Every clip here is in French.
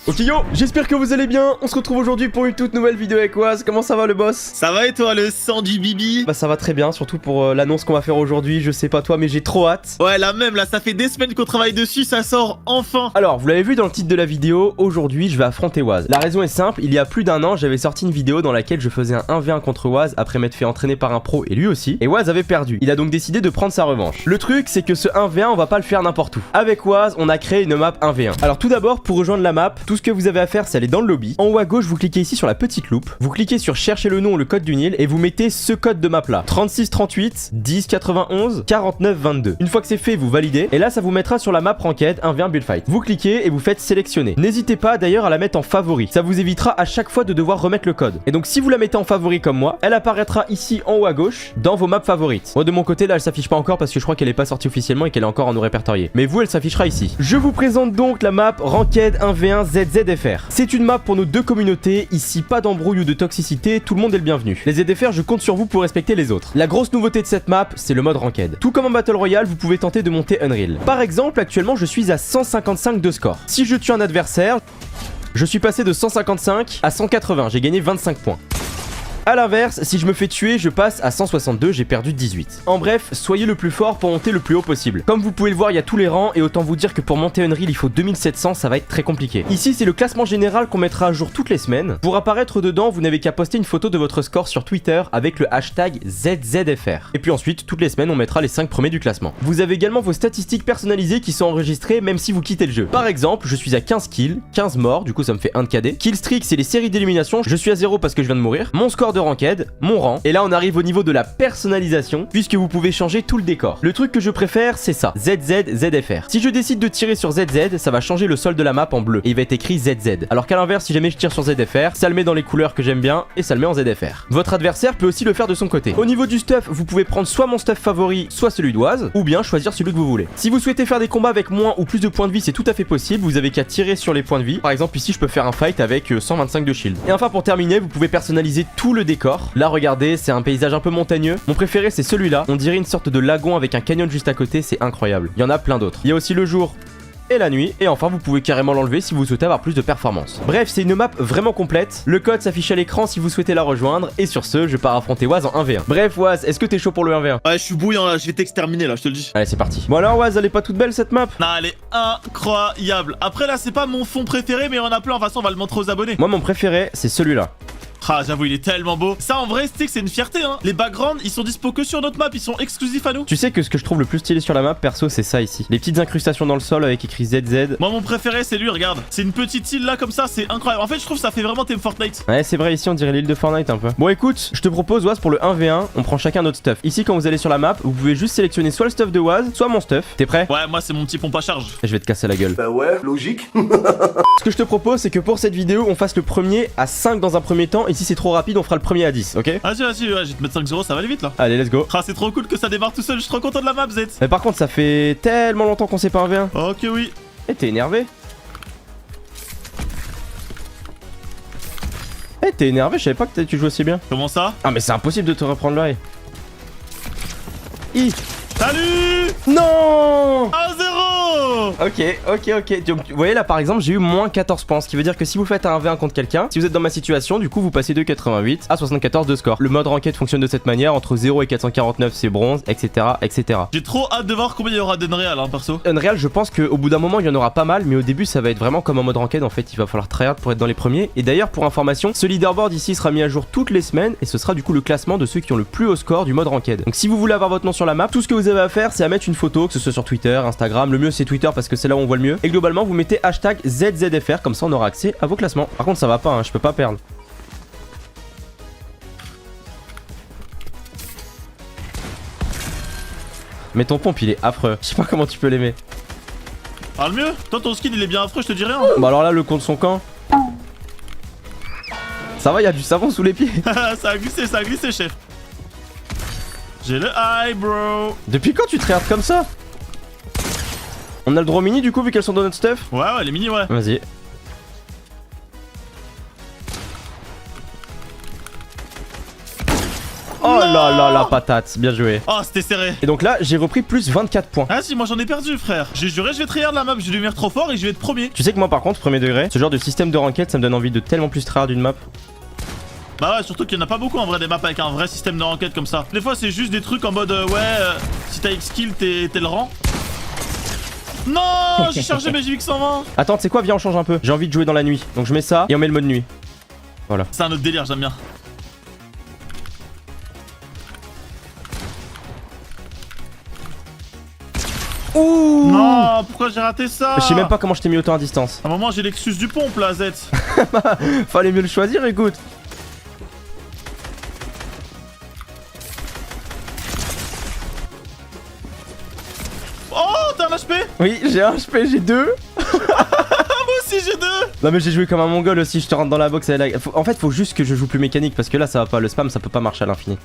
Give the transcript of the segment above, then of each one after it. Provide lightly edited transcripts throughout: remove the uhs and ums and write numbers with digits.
Ok yo, j'espère que vous allez bien, on se retrouve aujourd'hui pour une toute nouvelle vidéo avec Waz. Comment ça va le boss? Ça va et toi le sang du bibi? Bah ça va très bien, surtout pour l'annonce qu'on va faire aujourd'hui, je sais pas toi mais j'ai trop hâte. Ouais la même là, ça fait des semaines qu'on travaille dessus, ça sort enfin. Alors vous l'avez vu dans le titre de la vidéo, aujourd'hui je vais affronter Waz. La raison est simple, il y a plus d'un an j'avais sorti une vidéo dans laquelle je faisais un 1v1 contre Waz après m'être fait entraîner par un pro et lui aussi. Et Waz avait perdu, il a donc décidé de prendre sa revanche. Le truc c'est que ce 1v1 on va pas le faire n'importe où. Avec Waz on a créé une map 1v1. Alors tout d'abord pour rejoindre la map, tout ce que vous avez à faire c'est aller dans le lobby. En haut à gauche vous cliquez ici sur la petite loupe, vous cliquez sur chercher le nom ou le code du Nil et vous mettez ce code de map là, 3638 10 91 49 22. Une fois que c'est fait vous validez et là ça vous mettra sur la map ranked 1v1 build fight. Vous cliquez et vous faites sélectionner. N'hésitez pas d'ailleurs à la mettre en favori, ça vous évitera à chaque fois de devoir remettre le code. Et donc si vous la mettez en favori comme moi, elle apparaîtra ici en haut à gauche dans vos maps favorites. Moi de mon côté là elle s'affiche pas encore parce que je crois qu'elle est pas sortie officiellement et qu'elle est encore en nos répertoriés. Mais vous elle s'affichera ici. Je vous présente donc la map ranked 1v1 ZZFR. C'est une map pour nos deux communautés, ici pas d'embrouille ou de toxicité, tout le monde est le bienvenu. Les ZFR je compte sur vous pour respecter les autres. La grosse nouveauté de cette map c'est le mode ranked. Tout comme en Battle Royale vous pouvez tenter de monter Unreal. Par exemple actuellement je suis à 155 de score. Si je tue un adversaire, je suis passé de 155 à 180, j'ai gagné 25 points. A l'inverse, si je me fais tuer, je passe à 162, j'ai perdu 18. En bref, soyez le plus fort pour monter le plus haut possible. Comme vous pouvez le voir, il y a tous les rangs et autant vous dire que pour monter Unreal, il faut 2700, ça va être très compliqué. Ici, c'est le classement général qu'on mettra à jour toutes les semaines. Pour apparaître dedans, vous n'avez qu'à poster une photo de votre score sur Twitter avec le hashtag ZZFR. Et puis ensuite, toutes les semaines, on mettra les 5 premiers du classement. Vous avez également vos statistiques personnalisées qui sont enregistrées même si vous quittez le jeu. Par exemple, je suis à 15 kills, 15 morts, du coup ça me fait 1 de KD. Kill streak, c'est les séries d'élimination, je suis à 0 parce que je viens de mourir. Mon score de ranked, mon rang, et là on arrive au niveau de la personnalisation puisque vous pouvez changer tout le décor. Le truc que je préfère c'est ça, ZZZFR. Si je décide de tirer sur ZZ, ça va changer le sol de la map en bleu et il va être écrit ZZ. Alors qu'à l'inverse, si jamais je tire sur ZFR, ça le met dans les couleurs que j'aime bien et ça le met en ZFR. Votre adversaire peut aussi le faire de son côté. Au niveau du stuff, vous pouvez prendre soit mon stuff favori, soit celui d'Oise, ou bien choisir celui que vous voulez. Si vous souhaitez faire des combats avec moins ou plus de points de vie, c'est tout à fait possible, vous avez qu'à tirer sur les points de vie. Par exemple ici je peux faire un fight avec 125 de shield. Et enfin pour terminer, vous pouvez personnaliser tout le décor. Là regardez, c'est un paysage un peu montagneux. Mon préféré c'est celui-là, on dirait une sorte de lagon avec un canyon juste à côté, c'est incroyable. Il y en a plein d'autres. Il y a aussi le jour et la nuit, et enfin vous pouvez carrément l'enlever si vous souhaitez avoir plus de performance. Bref, c'est une map vraiment complète, le code s'affiche à l'écran si vous souhaitez la rejoindre, et sur ce, je pars affronter Waz en 1v1. Bref Waz, est-ce que t'es chaud pour le 1v1? Ouais je suis bouillant là, je vais t'exterminer là, je te le dis. Allez c'est parti. Bon alors Waz, elle est pas toute belle cette map? Non elle est incroyable. Après là c'est pas mon fond préféré mais on a plein, de toute façon on va le montrer aux abonnés. Moi mon préféré c'est celui-là. Ah j'avoue il est tellement beau. Ça en vrai c'est une fierté hein. Les backgrounds ils sont dispo que sur notre map, ils sont exclusifs à nous. Tu sais que ce que je trouve le plus stylé sur la map perso c'est ça ici. Les petites incrustations dans le sol avec écrit ZZ. Moi mon préféré c'est lui, regarde. C'est une petite île là comme ça, c'est incroyable. En fait je trouve ça fait vraiment Team Fortnite. Ouais c'est vrai, ici on dirait l'île de Fortnite un peu. Bon écoute, je te propose Waz pour le 1v1, on prend chacun notre stuff. Ici quand vous allez sur la map, vous pouvez juste sélectionner soit le stuff de Waz, soit mon stuff. T'es prêt? Ouais moi c'est mon petit pompe à charge. Et je vais te casser la gueule. Bah ouais, logique. Ce que je te propose c'est que pour cette vidéo on fasse le premier à 5 dans un premier temps, et si c'est trop rapide on fera le premier à 10, ok? Vas-y ouais, je vais te mettre 5-0, ça va aller vite là. Allez let's go. Ah c'est trop cool que ça démarre tout seul, je suis trop content de la map Z. Mais par contre ça fait tellement longtemps qu'on s'est pas 1v1. Ok oui. Eh t'es énervé? Eh t'es énervé, je savais pas que tu jouais aussi bien. Comment ça? Ah mais c'est impossible de te reprendre là. Salut. Non. 1-0. Ok. Donc, vous voyez là par exemple j'ai eu moins 14 points, ce qui veut dire que si vous faites un 1v1 contre quelqu'un, si vous êtes dans ma situation, du coup vous passez de 88 à 74 de score. Le mode ranked fonctionne de cette manière, entre 0 et 449 c'est bronze, etc. etc. J'ai trop hâte de voir combien il y aura d'Unreal hein perso. Unreal je pense qu'au bout d'un moment il y en aura pas mal, mais au début ça va être vraiment comme en mode ranked en fait, il va falloir tryhard pour être dans les premiers. Et d'ailleurs pour information, ce leaderboard ici sera mis à jour toutes les semaines et ce sera du coup le classement de ceux qui ont le plus haut score du mode ranked. Donc si vous voulez avoir votre nom sur la map, tout ce que vous avez à faire c'est à mettre une photo, que ce soit sur Twitter, Instagram, le mieux c'est Twitter parce que c'est là où on voit le mieux. Et globalement vous mettez hashtag ZZFR, comme ça on aura accès à vos classements. Par contre ça va pas, hein, je peux pas perdre. Mais ton pompe il est affreux, je sais pas comment tu peux l'aimer. Parle mieux. Toi ton skin il est bien affreux, je te dis rien. Bah alors là le contre son camp. Ça va, il y a du savon sous les pieds. ça a glissé chef. J'ai le high bro. Depuis quand tu te regardes comme ça? On a le droit mini du coup vu qu'elles sont dans notre stuff? Ouais les mini ouais. Vas-y. Oh non là là, la patate, bien joué. Oh, c'était serré. Et donc là, j'ai repris plus 24 points. Ah si, moi j'en ai perdu, frère. J'ai juré, je vais tryhard la map, je vais devenir trop fort et je vais être premier. Tu sais que moi par contre, premier degré, ce genre de système de ranked, ça me donne envie de tellement plus tryhard d'une map. Bah ouais, surtout qu'il y en a pas beaucoup en vrai des maps avec un vrai système de ranked comme ça. Des fois c'est juste des trucs en mode si t'as X-Kill t'es le rang. Non, j'ai chargé mes JVX 120. Attends, tu sais quoi, viens on change un peu. J'ai envie de jouer dans la nuit. Donc je mets ça et on met le mode nuit. Voilà. C'est un autre délire, j'aime bien. Ouh. Non, pourquoi j'ai raté ça? Je sais même pas comment je t'ai mis autant à distance. À un moment j'ai l'excuse du pompe là, Z. Fallait mieux le choisir, écoute. Oh, t'as un HP? Oui, j'ai un HP, j'ai deux. Moi aussi j'ai deux. Non mais j'ai joué comme un mongol aussi, je te rentre dans la box. En fait, faut juste que je joue plus mécanique parce que là ça va pas, le spam ça peut pas marcher à l'infini.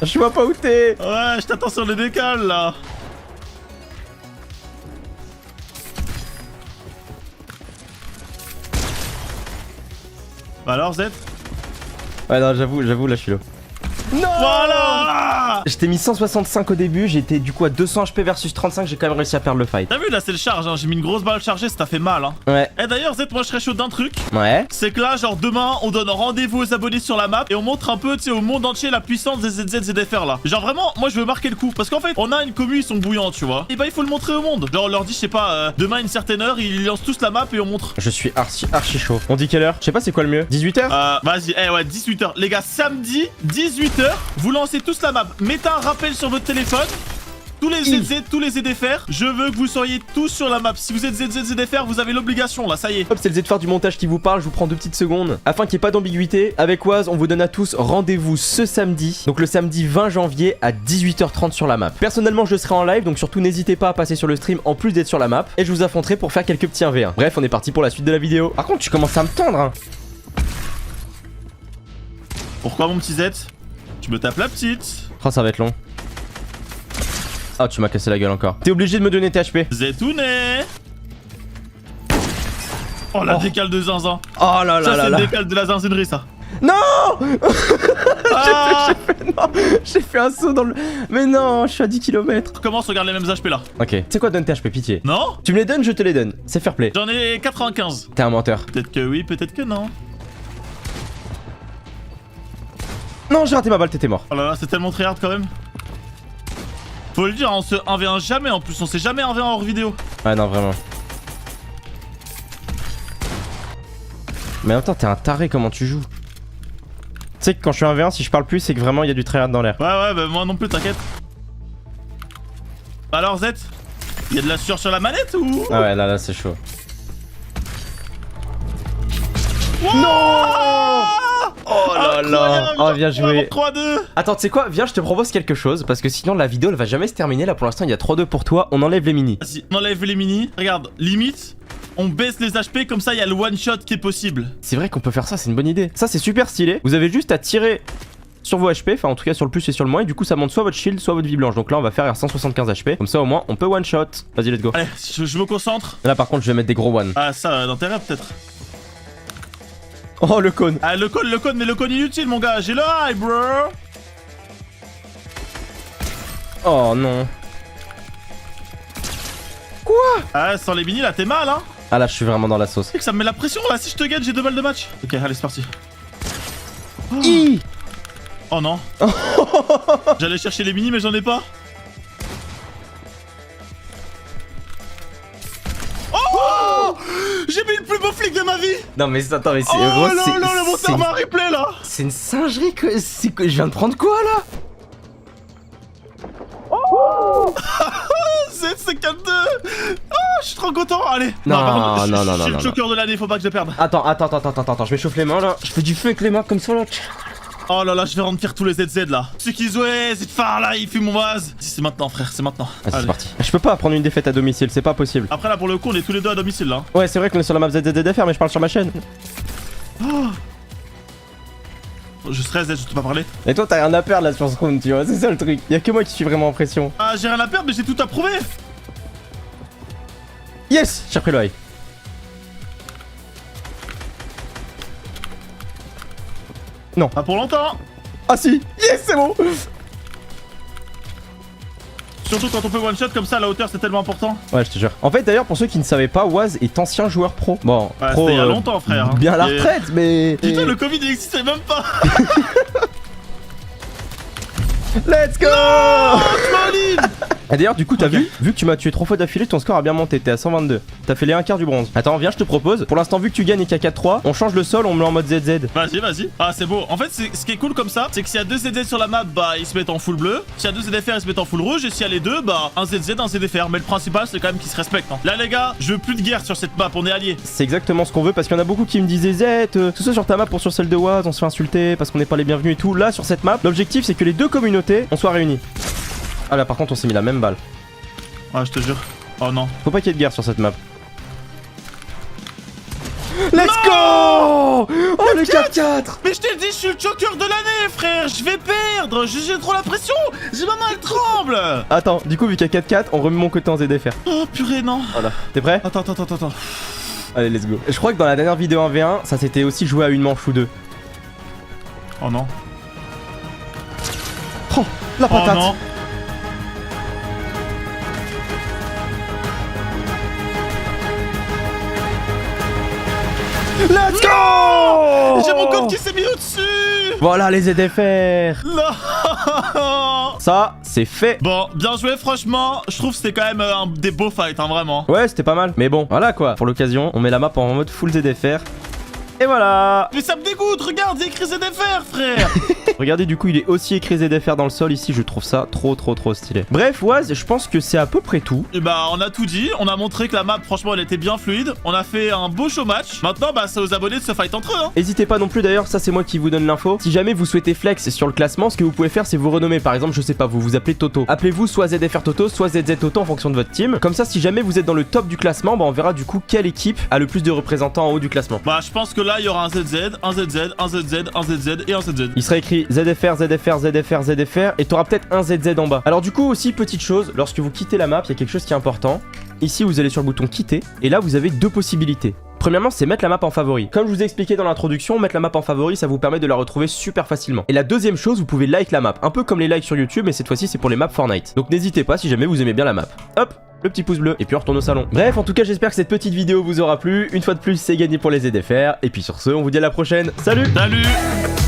Je vois pas où t'es. Ouais, je t'attends sur le décal là. Bah alors Z? Ouais non, j'avoue, là je suis low. Non. Voilà. Je t'ai mis 165 au début, j'étais du coup à 200 HP versus 35, j'ai quand même réussi à perdre le fight. T'as vu là c'est le charge, hein. J'ai mis une grosse balle chargée, ça t'a fait mal hein. Ouais. Et d'ailleurs Z, moi je serais chaud d'un truc. Ouais. C'est que là genre demain on donne rendez-vous aux abonnés sur la map et on montre un peu tu sais au monde entier la puissance des ZZ ZFR là. Genre vraiment moi je veux marquer le coup parce qu'en fait on a une commu, ils sont bouillants tu vois. Et bah il faut le montrer au monde. Genre on leur dit je sais pas demain à une certaine heure ils lancent tous la map et on montre. Je suis archi chaud. On dit quelle heure? Je sais pas c'est quoi le mieux. 18h? Vas-y, ouais 18h. Les gars samedi 18h vous lancez tous la map. Mettez un rappel sur votre téléphone. Tous les ZZ, tous les ZFR, je veux que vous soyez tous sur la map. Si vous êtes ZZ, ZFR, vous avez l'obligation là, ça y est. Hop, c'est le ZFR du montage qui vous parle, je vous prends 2 petites secondes. Afin qu'il n'y ait pas d'ambiguïté, avec Waz, on vous donne à tous rendez-vous ce samedi. Donc le samedi 20 janvier à 18h30 sur la map. Personnellement, je serai en live, donc surtout n'hésitez pas à passer sur le stream en plus d'être sur la map. Et je vous affronterai pour faire quelques petits 1v1. Bref, on est parti pour la suite de la vidéo. Par contre, tu commences à me tendre, hein. Pourquoi mon petit Z? Tu me tapes la petite. Oh, ça va être long. Oh, tu m'as cassé la gueule encore. T'es obligé de me donner tes HP. Zetouné. Oh la décale de zinzin. Oh là là ça là c'est là. une décale de la zinzinerie ça. Non. Ah J'ai fait un saut dans le... Mais non, je suis à 10 km. Commence, regarde les mêmes HP là. Ok. Tu sais quoi, donne tes HP, pitié. Non? Tu me les donnes, je te les donne. C'est fair play. J'en ai 95. T'es un menteur. Peut-être que oui, peut-être que non. Non, j'ai raté ma balle, t'étais mort. Oh là là, c'est tellement très hard quand même. Faut le dire, on se 1v1 jamais en plus, on s'est jamais 1v1 hors vidéo. Ouais, non, vraiment. Mais en même temps, t'es un taré, comment tu joues? Tu sais que quand je suis 1v1, si je parle plus, c'est que vraiment il y a du tryhard dans l'air. Ouais, bah moi non plus, t'inquiète. Alors Z, il y a de la sueur sur la manette ou? Ah ouais, là, c'est chaud. Wow. Non. Oh là là. Oh, bien joué. 3-2. Attends, tu sais quoi? Viens, je te propose quelque chose, parce que sinon la vidéo elle va jamais se terminer. Là pour l'instant, il y a 3-2 pour toi. On enlève les minis. Vas-y, on enlève les mini. Regarde, limite, on baisse les HP, comme ça il y a le one shot qui est possible. C'est vrai qu'on peut faire ça, c'est une bonne idée. Ça, c'est super stylé. Vous avez juste à tirer sur vos HP, enfin en tout cas sur le plus et sur le moins, et du coup ça monte soit votre shield, soit votre vie blanche. Donc là on va faire 175 HP, comme ça au moins on peut one shot. Vas-y, let's go. Allez, je me concentre. Là par contre je vais mettre des gros one. Ah ça, dans tes rêves peut-être. Oh le cône. Ah le cône, mais le cône inutile mon gars, j'ai le high bro. Oh non. Quoi? Ah sans les mini là t'es mal hein. Ah là je suis vraiment dans la sauce. Tu sais que ça me met la pression là, si je te gagne j'ai 2 balles de match. Ok allez c'est parti. Oh non. J'allais chercher les mini mais j'en ai pas. Oh, j'ai mis le plus beau flic de ma vie. Non mais attends, mais c'est Oh gros, là là, le monteur m'a replay là. c'est une singerie que... C'est que je viens de prendre quoi là? C'est 4-2. Oh, je suis trop content. Allez. Non, par contre, non, je suis le joker de l'année, faut pas que je perde. Attends, je m'échauffe les mains là. Je fais du feu avec les mains comme ça là. Oh là là, je vais rendre fier tous les ZZ là. Ceux qui jouaient, c'est phare là, ils fument mon vase. C'est maintenant, frère, c'est maintenant. Vas-y, Allez. c'est parti. Je peux pas prendre une défaite à domicile, c'est pas possible. Après là, pour le coup, on est tous les deux à domicile là. Ouais, c'est vrai qu'on est sur la map ZZDFR, mais je parle sur ma chaîne. Je stresse, je peux pas parler. Et toi, t'as rien à perdre là sur ce round, tu vois, c'est ça le truc. Y'a que moi qui suis vraiment en pression. Ah, j'ai rien à perdre, mais j'ai tout à prouver. Yes, j'ai repris le high. Non. Pas pour longtemps. Ah si. Yes, c'est bon. Surtout quand on fait one shot comme ça, la hauteur c'est tellement important. Ouais, je te jure. En fait, d'ailleurs, pour ceux qui ne savaient pas, Waz est ancien joueur pro. Bon, Ouais, pro. c'était il y a longtemps, frère. Hein. Bien à la Et- retraite, mais. Putain, le Covid il existait même pas. Let's go. Et d'ailleurs, du coup, t'as Ok. vu que tu m'as tué 3 fois d'affilée, ton score a bien monté. T'es à 122. T'as fait les 1/4 du bronze. Attends, viens, je te propose. Pour l'instant, vu que tu gagnes et qu'il y a 4-3, on change le sol, on me met en mode ZZ. Vas-y, vas-y. Ah, c'est beau. En fait, ce qui est cool comme ça, c'est que s'il y a 2 ZZ sur la map, bah ils se mettent en full bleu. S'il y a 2 ZFR, ils se mettent en full rouge. Et s'il y a les deux, bah un ZZ, un ZFR. Mais le principal, c'est quand même qu'ils se respectent. Hein. Là, les gars, je veux plus de guerre sur cette map. On est alliés. C'est exactement ce qu'on veut parce qu'il y en a beaucoup qui me disaient Z, que ce soit sur ta map ou sur celle de Waz, on se fait insulter parce qu'on n'est pas les bienvenus et tout. Là, sur cette map, l'objectif c'est que les deux communautés on soit réunis. Ah là, par contre, on s'est mis la même balle. Ah, je te jure. Oh non. Faut pas qu'il y ait de guerre sur cette map. Let's go. Oh, le 4-4. Mais je t'ai dit, je suis le choker de l'année, frère. Je vais perdre. J'ai trop la pression. J'ai ma main, elle tremble. Attends, du coup, vu qu'il y a 4-4, on remet mon côté en ZFR. Oh purée, non. Voilà. T'es prêt? Attends. Allez, let's go. Je crois que dans la dernière vidéo 1v1, ça s'était aussi joué à une manche ou deux. Oh non. Oh, la Oh patate. non. Let's go. J'ai mon code qui s'est mis au-dessus. Voilà les ZFR. Non. Ça, c'est fait. Bon, bien joué, franchement. Je trouve que c'était quand même des beaux fights, hein, vraiment. Ouais, c'était pas mal. Mais bon, voilà quoi. Pour l'occasion, on met la map en mode full ZFR. Et voilà. Mais ça me dégoûte, regarde, il y a écrit ZFR, frère. Regardez, du coup, il est aussi écrit ZFR dans le sol ici. Je trouve ça trop stylé. Bref, Waz, je pense que c'est à peu près tout. Et bah, on a tout dit. On a montré que la map, franchement, elle était bien fluide. On a fait un beau show match. Maintenant, bah, c'est aux abonnés de se fight entre eux. Hein. N'hésitez pas non plus d'ailleurs, ça c'est moi qui vous donne l'info. Si jamais vous souhaitez flex sur le classement, ce que vous pouvez faire c'est vous renommer. Par exemple, je sais pas, vous vous appelez Toto. Appelez-vous soit ZFR Toto, soit ZZ Toto en fonction de votre team. Comme ça, si jamais vous êtes dans le top du classement, bah on verra du coup quelle équipe a le plus de représentants en haut du classement. Bah, je pense que là, il y aura un ZZ, un ZZ, un ZZ, un ZZ et un ZZ. Il sera écrit ZFR, ZFR, ZFR, ZFR et t'auras peut-être un ZZ en bas. Alors du coup aussi, petite chose, lorsque vous quittez la map, il y a quelque chose qui est important. Ici, vous allez sur le bouton quitter et là, vous avez deux possibilités. Premièrement, c'est mettre la map en favori. Comme je vous ai expliqué dans l'introduction, mettre la map en favori, ça vous permet de la retrouver super facilement. Et la deuxième chose, vous pouvez like la map, un peu comme les likes sur YouTube, mais cette fois-ci, c'est pour les maps Fortnite. Donc n'hésitez pas si jamais vous aimez bien la map. Hop, le petit pouce bleu, et puis on retourne au salon. Bref, en tout cas, j'espère que cette petite vidéo vous aura plu. Une fois de plus, c'est gagné pour les ZFR. Et puis sur ce, on vous dit à la prochaine. Salut! Salut!